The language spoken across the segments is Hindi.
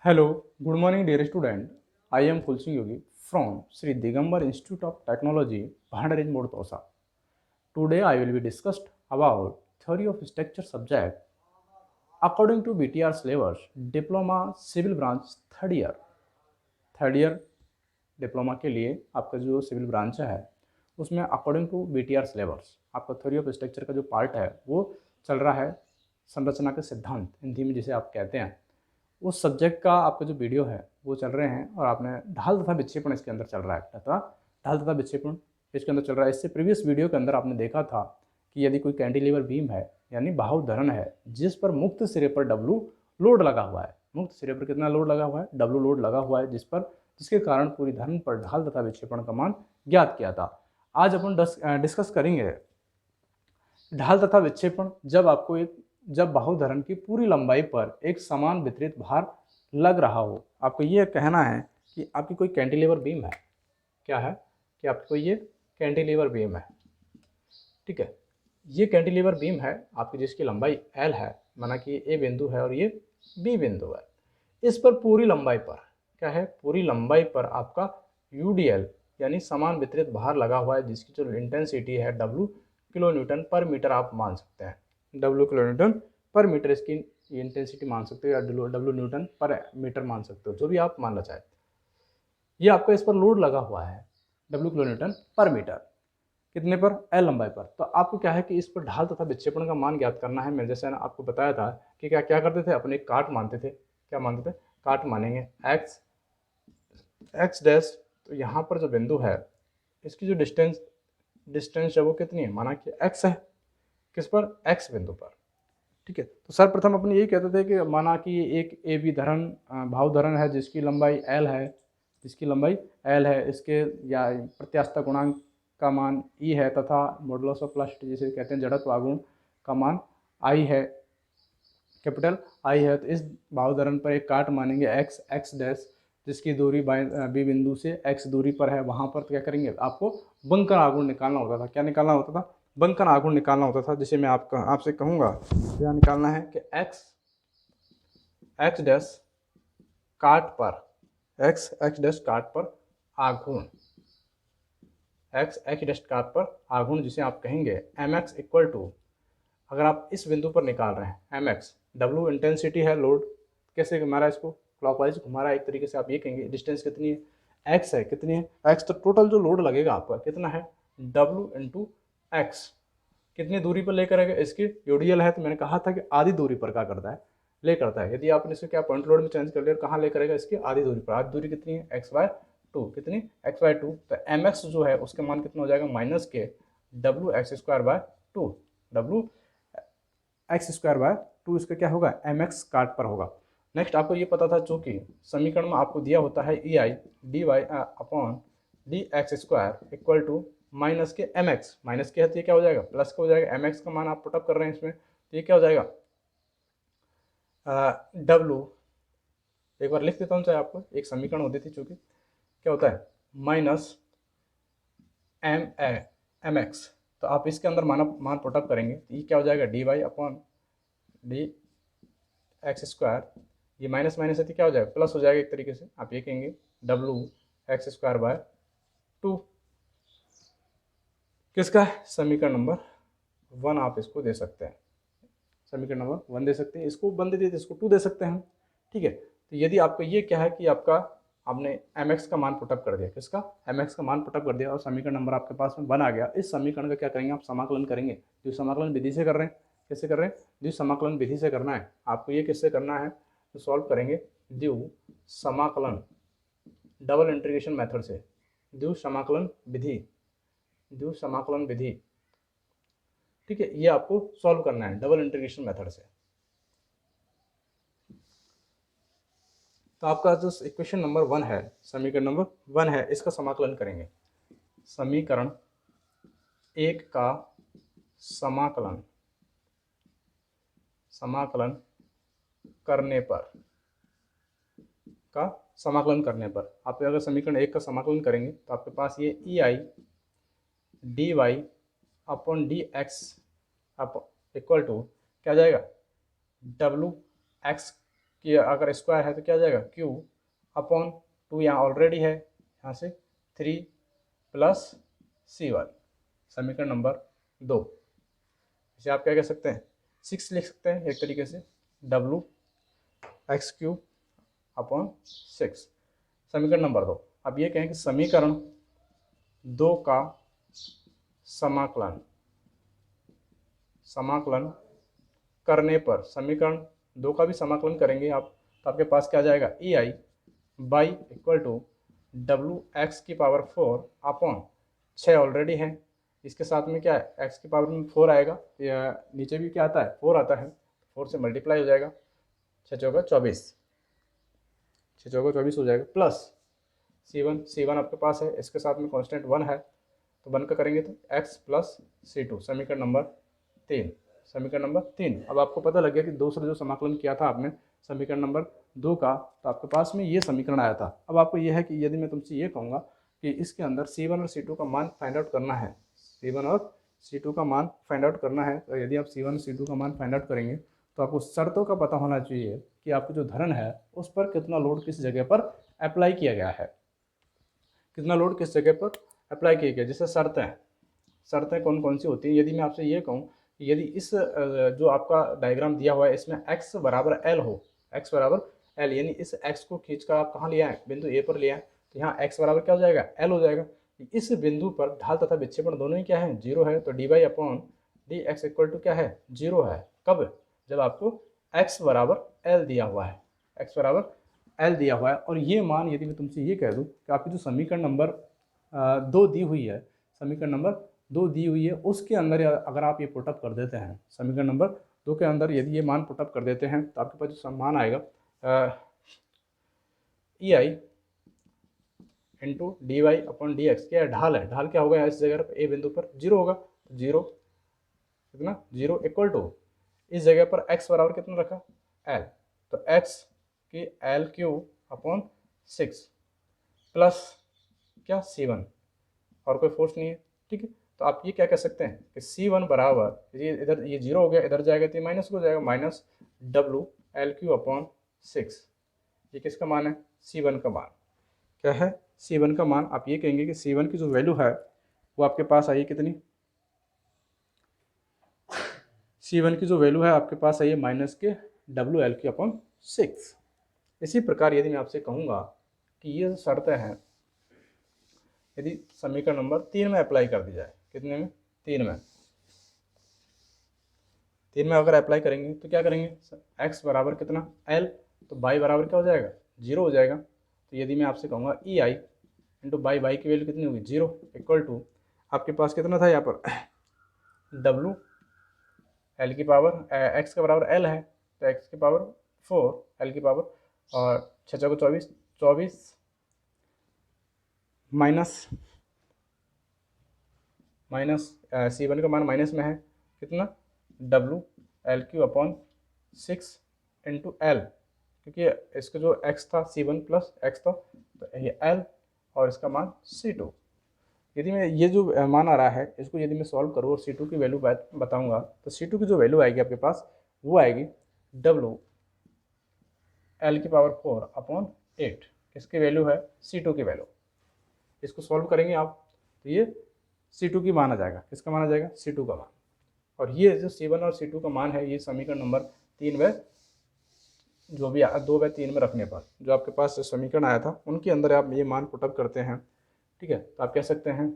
Hello, good morning, dear student. I am Kulsing Yogi from Sri Digambar Institute of Technology, Bhandarin Modtosa. Today, I will be discussed about theory of structure subject according to BTR syllabus, Diploma Civil Branch third year diploma के लिए आपका जो सिविल ब्रांच है उसमें अकॉर्डिंग टू बीटीआर सिलेबस आपका थ्योरी ऑफ स्ट्रक्चर का जो पार्ट है वो चल रहा है। संरचना के सिद्धांत हिंदी में जिसे आप कहते हैं, उस सब्जेक्ट का आपका जो वीडियो है वो चल रहे हैं और आपने ढाल तथा विक्षेपण इसके अंदर चल रहा है तथा ढाल तथा विक्षेपण इसके अंदर चल रहा है। इससे प्रीवियस वीडियो के अंदर आपने देखा था कि यदि कोई कैंटिलीवर बीम है यानी बाहु धरण है जिस पर मुक्त सिरे पर डब्लू लोड लगा हुआ है, मुक्त सिरे पर कितना लोड लगा हुआ है, डब्लू लोड लगा हुआ है, जिसके कारण पूरी धरण पर ढाल तथा विक्षेपण का मान ज्ञात किया था। आज अपन डिस्कस करेंगे ढाल तथा विक्षेपण जब बाहु धरण की पूरी लंबाई पर एक समान वितरित भार लग रहा हो। आपको ये कहना है कि आपकी कोई कैंटिलीवर बीम है, क्या है कि आपकी कोई ये कैंटिलीवर बीम है, ठीक है। ये कैंटिलीवर बीम है आपकी जिसकी लंबाई L है, माना कि ए बिंदु है और ये बी बिंदु है। इस पर पूरी लंबाई पर क्या है, पूरी लंबाई पर आपका UDL यानी समान वितरित भार लगा हुआ है जिसकी जो इंटेंसिटी है W किलो न्यूटन पर मीटर आप मान सकते हैं। W किलो न्यूटन पर मीटर इसकी इंटेंसिटी मान सकते हो या W न्यूटन पर मीटर मान सकते हो, जो भी आप मानना चाहे। ये आपका इस पर लोड लगा हुआ है W किलो न्यूटन पर मीटर, कितने पर, L लंबाई पर। तो आपको क्या है कि इस पर ढाल तथा विक्षेपण का मान ज्ञात करना है। मैं जैसे आपको बताया था कि क्या क्या करते थे, अपने काट मानते थे। क्या मानते थे, काट मानेंगे x डैश। तो यहाँ पर जो बिंदु है इसकी जो डिस्टेंस है वो कितनी है, माना कि x है, किस पर, x बिंदु पर, ठीक है। तो सर्वप्रथम अपन यही कहते थे कि माना कि एक ए बी धरण भाव धरण है जिसकी लंबाई L है, इसके या प्रत्यास्थता गुणांक का मान E है तथा मॉडुलस ऑफ प्लास्टिसिटी जिसे कहते हैं जड़त्व आघूर्ण का मान I है, कैपिटल I है। तो इस भाव धरण पर एक काट मानेंगे x डैश जिसकी दूरी बी बिंदु से x दूरी पर है। वहाँ पर क्या करेंगे, आपको बंकन आघूर्ण निकालना होता था। क्या निकालना होता था, बंकन आघूर्ण निकालना होता था, जिसे मैं आपसे कहूँगा क्या निकालना है कि x डैश काट पर x डैश काट पर आघूर्ण, x डैश काट पर आघूर्ण जिसे आप कहेंगे mx इक्वल टू, अगर आप इस बिंदु पर निकाल रहे हैं mx, w इंटेंसिटी है, लोड कैसे घुमा, इसको क्लॉकवाइज घुमा रहा है एक तरीके से, आप ये कहेंगे डिस्टेंस कितनी है, x है, कितनी है x। तो टोटल जो लोड लगेगा आपका कितना है, w इंटू एक्स। कितनी दूरी पर लेकर आएगा, इसकी UDL है तो मैंने कहा था कि आधी दूरी पर क्या करता है, ले करता है। यदि आपने इसको क्या पॉइंट लोड में चेंज कर लिया, कहाँ ले करेगा, इसकी आधी दूरी पर। आधी दूरी कितनी है, x/2, कितनी x/2। तो mx जो है उसके मान कितना हो जाएगा, माइनस के WX²/2, WX²/2 इसका क्या होगा, mx काट पर होगा। नेक्स्ट आपको ये पता था चूंकि समीकरण में आपको दिया होता है EI dy/dx² equal to minus K mx, minus K है तो ये क्या हो जाएगा, प्लस का हो जाएगा। mx का मान आप पुटअप कर रहे हैं इसमें, तो ये क्या हो जाएगा, W, एक बार लिख देता हूँ चाहे आपको, एक समीकरण होती थी चूंकि, क्या होता है माइनस mx। तो आप इसके अंदर मान पुटअप करेंगे तो ये क्या हो जाएगा, dy/dx², ये माइनस माइनस है तो क्या हो जाएगा, प्लस हो जाएगा एक तरीके से। आप ये कहेंगे WX²/2 किसका है, समीकरण नंबर 1 आप इसको दे सकते हैं, समीकरण नंबर 1 दे सकते हैं। इसको 1 दे दिए तो इसको 2 दे सकते हैं, ठीक है। तो यदि आपको ये क्या है कि आपने mx का मान पुटअप कर दिया, किसका, mx का मान पुटअप कर दिया और समीकरण नंबर आपके पास में 1 आ गया। इस समीकरण का क्या करेंगे, आप समाकलन करेंगे। द्विघात समाकलन विधि से कर रहे हैं, कैसे कर रहे हैं, द्विघात समाकलन विधि से करना है आपको। ये किससे करना है, तो सॉल्व करेंगे द्विघात समाकलन, डबल इंटीग्रेशन मेथड से, द्विघात समाकलन विधि, ठीक है। ये आपको सॉल्व करना है डबल इंटीग्रेशन मेथड से। तो आपका जो इक्वेशन नंबर 1 है, समीकरण नंबर 1 है, इसका समाकलन करेंगे। समीकरण 1 का समाकलन करने पर आप अगर समीकरण 1 का समाकलन करेंगे तो आपके पास ये EI dy/dx इक्वल टू क्या आ जाएगा, WX कि अगर स्क्वायर है तो क्या आ जाएगा क्यू अपॉन 2, यहाँ ऑलरेडी है, यहाँ से 3 प्लस C1, समीकरण नंबर 2। इसे आप क्या कह सकते हैं 6 लिख सकते हैं एक तरीके से, डब्लू एक्स क्यूब अपॉन 6, समीकरण नंबर 2। अब ये कहें कि समीकरण 2 का समाकलन करने पर, समीकरण 2 का भी समाकलन करेंगे आप तो आपके पास क्या आ जाएगा E I by equal to W X की पावर 4 अपॉन 6 ऑलरेडी है, इसके साथ में क्या है एक्स की पावर में 4 आएगा, या नीचे भी क्या आता है 4 आता है, 4 से मल्टीप्लाई हो जाएगा, 6 चौका 24, 6 चौका 24 हो जाएगा, प्लस C1 आपके पास है, इसके साथ में कांस्टेंट 1 है तो 1 का करेंगे तो x प्लस C2, समीकरण नंबर 3, समीकरण नंबर 3। अब आपको पता लग गया कि दूसरा जो समाकलन किया था आपने समीकरण नंबर 2 का, तो आपके पास में ये समीकरण आया था। अब आपको ये है कि यदि मैं तुमसे ये कहूँगा कि इसके अंदर C1 और C2 का मान फाइंड आउट करना है, C1 और C2 का मान फाइंड आउट करना है, तो यदि आप C1 और C2 का मान फाइंड आउट करेंगे तो आपको शर्तों का पता होना चाहिए कि आपको जो धरण है उस पर कितना लोड किस जगह पर अप्लाई किया गया है, कितना लोड किस जगह पर अप्लाई किया गया। जैसे शर्तें कौन कौन सी होती हैं, यदि मैं आपसे ये कहूँ कि यदि इस जो आपका डायग्राम दिया हुआ है इसमें x बराबर l हो, x बराबर l, यानी इस x को खींचकर आप कहाँ ले आए, बिंदु ए पर ले आए, तो यहाँ x बराबर क्या हो जाएगा l हो जाएगा। इस बिंदु पर ढाल तथा विक्षेपण दोनों ही क्या है 0 है, तो D Y upon D X equal to क्या है 0 है। कब, जब आपको x बराबर l दिया हुआ है, x बराबर l दिया हुआ है। और ये मान यदि मैं तुमसे ये कह दूँ कि आपकी जो समीकरण नंबर 2 दी हुई है, समीकरण नंबर 2 दी हुई है, उसके अंदर अगर आप ये पुटअप कर देते हैं, समीकरण नंबर 2 के अंदर यदि ये मान पुटअप कर देते हैं तो आपके पास जो मान आएगा E I into D Y upon D X, क्या है ढाल है, ढाल क्या होगा इस जगह पर ए बिंदु पर 0 होगा, तो 0 कितना 0 इक्वल टू इस जगह पर x बराबर कितना रखा l, तो x की l क्यूब अपॉन 6 प्लस क्या C1, और कोई फोर्स नहीं है, ठीक है। तो आप ये क्या कह सकते हैं कि C1 बराबर, ये इधर ये 0 हो गया, इधर जाएगा तो माइनस हो जाएगा, minus W L Q upon 6, ये किसका मान है C1 का मान, क्या है C1 का मान। आप ये कहेंगे कि C1 की जो वैल्यू है वो आपके पास आई कितनी, C1 की जो वैल्यू है आपके पास आई है माइनस के डब्लू एल क्यू अपॉन 6। इसी प्रकार यदि मैं आपसे कहूँगा कि ये शर्तें हैं यदि समीकरण नंबर 3 में अप्लाई कर दी जाए, कितने में 3 में अगर अप्लाई करेंगे तो क्या करेंगे x बराबर कितना l, तो y बराबर क्या हो जाएगा 0 हो जाएगा। तो यदि मैं आपसे कहूँगा ई आई इंटू बाई की वैल्यू कितनी होगी 0 इक्वल टू आपके पास कितना था यहाँ पर w l की पावर x का बराबर l है, तो x की पावर 4 l की पावर, और 6 को 24 माइनस C1 का मान माइनस में है कितना W L Q upon 6 into L, क्योंकि इसका जो x था C1 प्लस x था, तो ये l और इसका मान C2। यदि मैं ये जो मान आ रहा है इसको यदि मैं सॉल्व करूँ और C2 की वैल्यू बताऊंगा तो C2 की जो वैल्यू आएगी आपके पास वो आएगी डब्लू एल की पावर 4 अपॉन 8, इसकी वैल्यू है C2 की वैल्यू। इसको सॉल्व करेंगे आप तो ये C2 की मान आ जाएगा, किसका मान आ जाएगा C2 का मान। और ये जो C1 और C2 का मान है ये समीकरण नंबर 3 में जो भी 2 व 3 में रखने पर जो आपके पास समीकरण आया था उनके अंदर आप ये मान पुटअप करते हैं, ठीक है। तो आप कह सकते हैं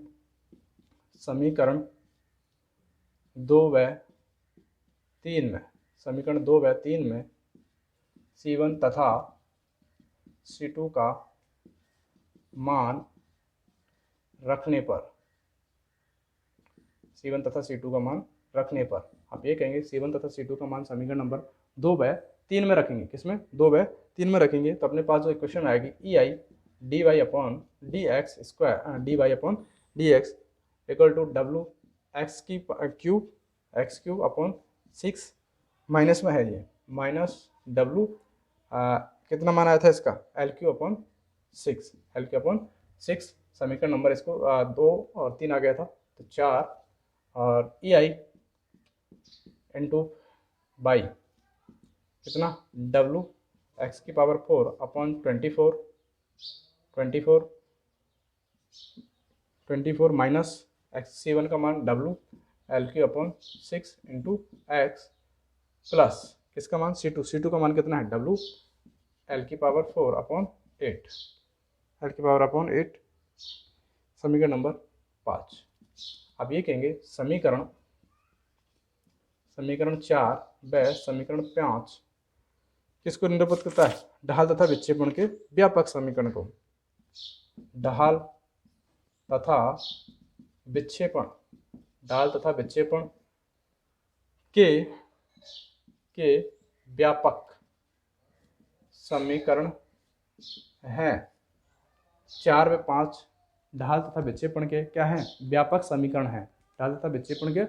समीकरण 2 व 3 में, समीकरण 2 व 3 में C1 तथा C2 का मान रखने पर, C1 तथा C2 का मान रखने पर आप ये कहेंगे C1 तथा C2 का मान समीकरण नंबर 2 व 3 में रखेंगे, किसमें 2 व 3 में रखेंगे, तो अपने पास जो इक्वेशन आएगी E I D Y upon D X square D Y upon D X equal to W X की क्यूब अपॉन 6 माइनस में है ये माइनस डब्लू कितना मान आया था इसका एल क्यू अपॉन 6 समीकरण नंबर इसको 2 और 3 आ गया था तो 4, और ई आई इंटू बाई कितना डब्लू एक्स की power 4 upon 24 minus x C1 का मान W L Q upon 6 into x plus किसका मान C2 का मान कितना है डब्लू एल की पावर 4 अपॉन 8 एल की पावर अपॉन 8 समीकरण नंबर 5। अब ये कहेंगे समीकरण 4 व समीकरण 5 किसको निरूपित करता है? ढाल तथा विक्षेपण के व्यापक समीकरण को। ढाल तथा विक्षेपण के व्यापक समीकरण हैं। 4 व 5 ढाल तथा विक्षेपण के क्या हैं? व्यापक समीकरण हैं। ढाल तथा विक्षेपण के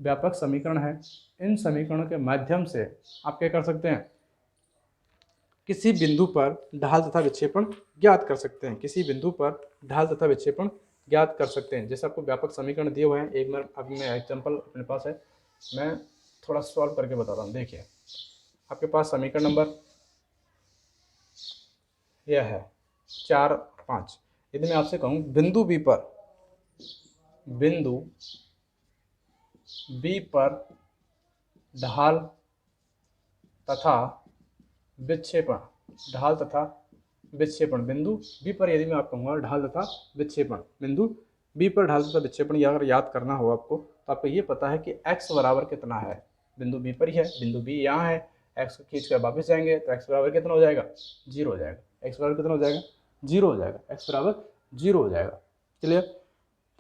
व्यापक समीकरण हैं। इन समीकरणों के माध्यम से आप क्या कर सकते हैं? किसी बिंदु पर ढाल तथा विक्षेपण ज्ञात कर सकते हैं। किसी बिंदु पर ढाल तथा विक्षेपण ज्ञात कर सकते हैं। जैसे आपको व्यापक समीकरण दिए हुए हैं, एक बार अभी मैं एग्जांपल अपने पास है, मैं थोड़ा सॉल्व करके बताता हूँ। देखिए आपके पास समीकरण नंबर यह है 4 5। यदि मैं आपसे कहूँ बिंदु बी पर ढाल तथा विक्षेपण बिंदु बी पर यदि मैं आपको कहूँगा ढाल तथा विक्षेपण, बिंदु बी पर ढाल तथा विक्षेपण अगर याद करना हो आपको तो आपको ये पता है कि x बराबर कितना है। बिंदु बी पर ही है, बिंदु बी यहाँ है, x को खींच कर वापस जाएंगे तो x बराबर कितना हो जाएगा? 0 हो जाएगा। x बराबर कितना हो जाएगा? 0 हो जाएगा। x बराबर 0 हो जाएगा। क्लियर?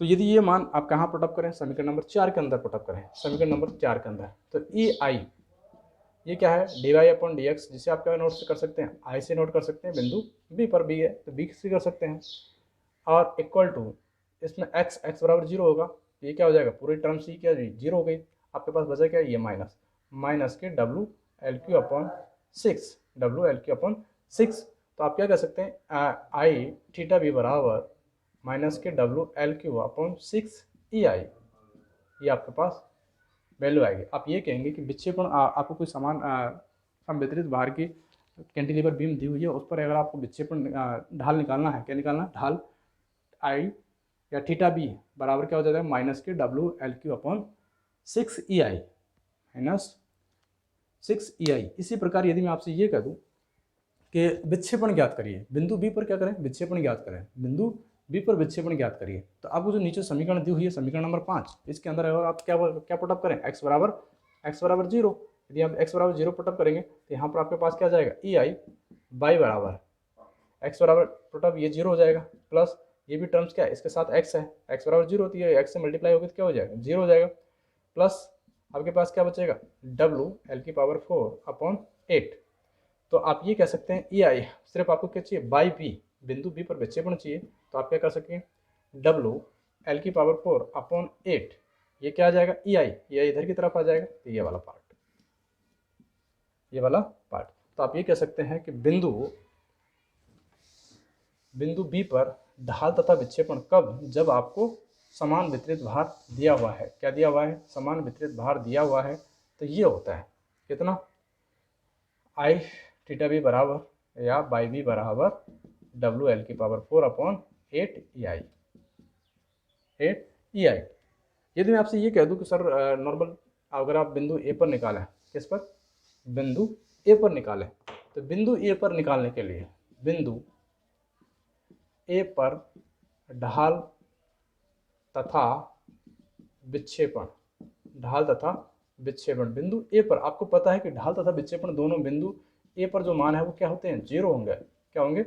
तो यदि ये मान आप कहाँ पुटअप करें? समीकरण नंबर 4 के अंदर पुटअप करें। समीकरण नंबर 4 के अंदर तो EI ये क्या है? dy अपॉन dx, जिसे आप क्या नोट से कर सकते हैं? I से नोट कर सकते हैं। बिंदु b पर b है तो b से कर सकते हैं। और इक्वल टू इसमें x बराबर 0 होगा, ये क्या हो जाएगा? पूरी टर्म सी क्या 0 हो गई। आपके पास बचा क्या? ये माइनस के डब्लू एल क्यू अपॉन 6 तो आप क्या कर सकते हैं? आई थीटा बी बराबर माइनस के W L Q upon 6 EI, ये आपके पास वैल्यू आएगी। आप ये कहेंगे कि विक्षेपण आपको कोई समान संवितरित भार की कैंटिलीवर बीम दी हुई है, उस पर अगर आपको विक्षेपण ढाल निकालना है, क्या निकालना है? ढाल आई या थीटा बी बराबर क्या हो जाता है? माइनस के W L Q upon 6 EI minus 6 EI। इसी प्रकार यदि मैं आपसे ये कह दूँ कि विक्षेपण ज्ञात करिए, बिंदु बी पर क्या करें? विक्षेपण ज्ञात करें। बिंदु बी पर विक्षेपण ज्ञात करिए तो आपको जो नीचे समीकरण दी हुई है, समीकरण नंबर 5, इसके अंदर अगर आप क्या पुटअप करें? x बराबर 0। यदि आप x बराबर 0 पुटअप करेंगे तो यहाँ पर आपके पास क्या जाएगा? EI बाई बराबर x बराबर पुटअप ये 0 हो जाएगा, प्लस ये भी टर्म्स क्या है? इसके साथ x है, x बराबर 0 होती है, x से मल्टीप्लाई होगी तो क्या हो जाएगा? 0 हो जाएगा। प्लस आपके पास क्या बचेगा? डब्लू एल की पावर 4 अपॉन 8। तो आप ये कह सकते हैं EI सिर्फ आपको क्या चाहिए? बाई बी, बिंदु बी पर विक्षेपण चाहिए तो आप क्या कर सकते हैं? डब्लू एल की पावर 4 अपॉन 8, ये क्या आ जाएगा? EI इधर की तरफ आ जाएगा तो ये वाला पार्ट। तो आप ये कह सकते हैं कि बिंदु बी पर ढाल तथा विक्षेपण कब? जब आपको समान वितरित भार दिया हुआ है। क्या दिया हुआ है? समान वितरित भार दिया हुआ है। तो ये होता है कितना? आई थीटा बी बराबर या बाई बी बराबर डब्लू एल की पावर 4 अपॉन 8 EI। यदि मैं आपसे ये कह दूं कि सर नॉर्मल अगर आप बिंदु ए पर निकालें, किस पर? बिंदु ए पर निकालें, तो बिंदु ए पर निकालने के लिए बिंदु ए पर ढाल तथा विक्षेपण बिंदु ए पर आपको पता है कि ढाल तथा विक्षेपण दोनों बिंदु ए पर जो मान है वो क्या होते हैं? 0 होंगे। क्या होंगे?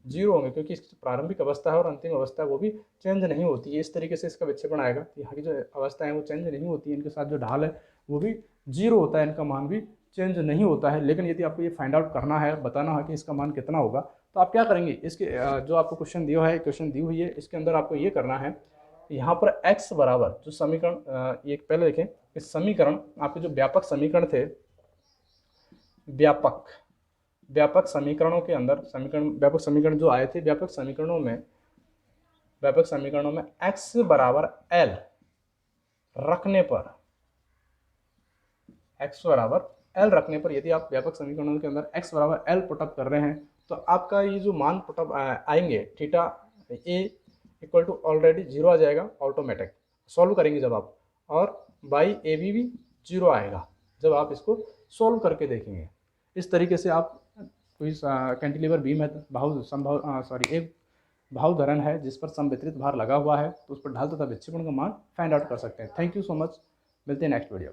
0 होंगे, क्योंकि इसकी प्रारंभिक अवस्था है और अंतिम अवस्था है वो भी चेंज नहीं होती है। इस तरीके से इसका विक्षेपण आएगा कि यहाँ की जो अवस्था है वो चेंज नहीं होती है, इनके साथ जो ढाल है वो भी 0 होता है, इनका मान भी चेंज नहीं होता है। लेकिन यदि आपको ये फाइंड आउट करना है, बताना है कि इसका मान कितना होगा, तो आप क्या करेंगे? इसके जो आपको क्वेश्चन दिया है, क्वेश्चन दी हुई है, इसके अंदर आपको ये करना है, यहाँ पर x बराबर जो समीकरण ये पहले देखें, इस समीकरण आपके जो व्यापक समीकरण थे, व्यापक समीकरणों के अंदर व्यापक समीकरण जो आए थे, व्यापक समीकरणों में x बराबर l रखने पर, x बराबर एल रखने पर यदि आप व्यापक समीकरणों के अंदर x बराबर एल पुटअप कर रहे हैं तो आपका ये जो मान पुटअप आएंगे theta A equal to already 0 आ जाएगा ऑटोमेटिक सॉल्व करेंगे जब आप, और बाई ए बी भी 0 आएगा जब आप इसको सॉल्व करके देखेंगे। इस तरीके से आप कोई कैंटिलीवर बीम है एक भाव है जिस पर समवितरित भार लगा हुआ है तो उस पर ढाल तथा विक्षेपण का मान फाइंड आउट कर सकते हैं। थैंक यू सो मच, मिलते हैं नेक्स्ट वीडियो।